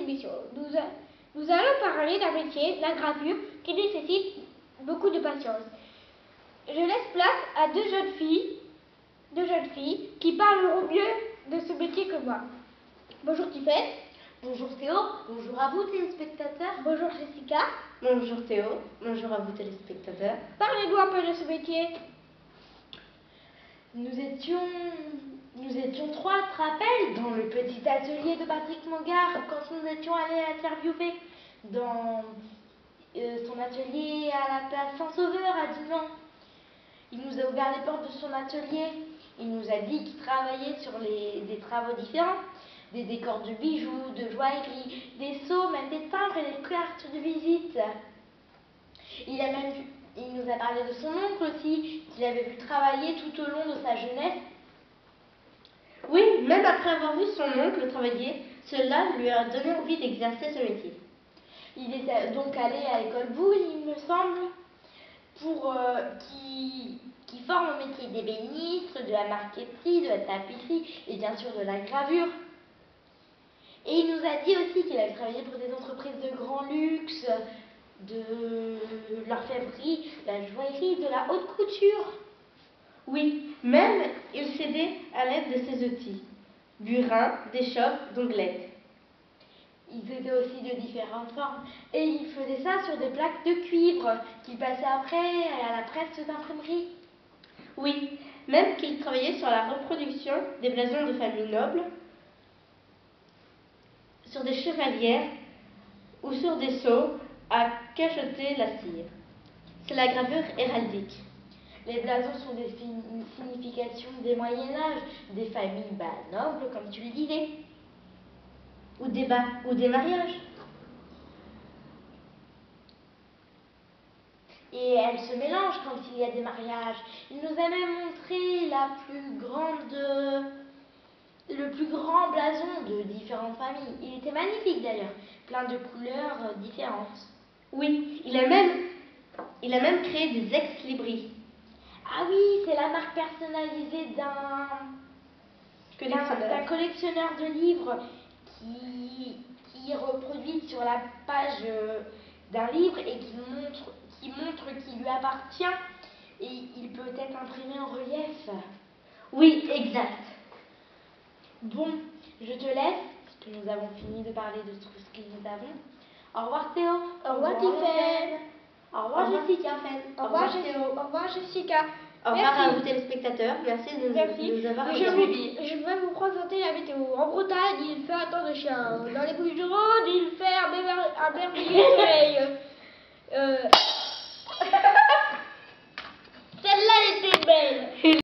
émission. Nous allons parler d'un métier, la gravure, qui nécessite beaucoup de patience. Je laisse place à deux jeunes filles qui parleront mieux de ce métier que moi. Bonjour Tiffany. Bonjour Théo, bonjour à vous téléspectateurs. Bonjour Jessica. Bonjour Théo, bonjour à vous téléspectateurs. Parlez-nous un peu de ce métier. Nous étions trois, tu te rappelles, dans le petit atelier de Patrick Mongard quand nous étions allés l'interviewer dans son atelier à la place Saint-Sauveur à Dinan. Il nous a ouvert les portes de son atelier. Il nous a dit qu'il travaillait sur des travaux différents, des décors de bijoux, de joaillerie, des seaux, même des timbres et des cartes de visite. Il nous a parlé de son oncle aussi, qu'il avait vu travailler tout au long de sa jeunesse. Oui, même après avoir vu son oncle travailler, cela lui a donné envie d'exercer ce métier. Il est donc allé à l'école Boulle, il me semble, pour qui forme au métier d'ébéniste, de la marqueterie, de la tapisserie et bien sûr de la gravure. Et il nous a dit aussi qu'il avait travaillé pour des entreprises de grand luxe, de l'orfèvrerie, de la joaillerie, de la haute couture. Oui, même il s'aidait à l'aide de ses outils, burin, d'échoppe, d'onglettes. Ils étaient aussi de différentes formes. Et il faisait ça sur des plaques de cuivre qu'il passait après à la presse d'imprimerie. Oui, même qu'il travaillait sur la reproduction des blasons de familles nobles, sur des chevalières ou sur des sceaux à cacheter la cire. C'est la gravure héraldique. Les blasons sont des significations des Moyen-Âge, des familles nobles, comme tu le disais. Ou des mariages. Et elles se mélangent quand il y a des mariages. Il nous a même montré le plus grand blason de différentes familles. Il était magnifique d'ailleurs, plein de couleurs différentes. Oui, il a même créé des ex-libris. Ah oui, c'est la marque personnalisée d'un collectionneur de livres qui est reproduite sur la page d'un livre et qui montre qu'il lui appartient et il peut être imprimé en relief. Oui, exact. Bon, je te laisse, parce que nous avons fini de parler de tout ce que nous avons. Au revoir Théo. Au revoir Tiffany. Au revoir Jessica. Au revoir Théo. Au revoir Jessica. Au revoir à vous téléspectateurs, merci de nous avoir suivis. Je vais vous présenter la météo. En Bretagne, il fait un temps de chien. Dans les Bouches-du-Rhône, il fait un merveilleux soleil.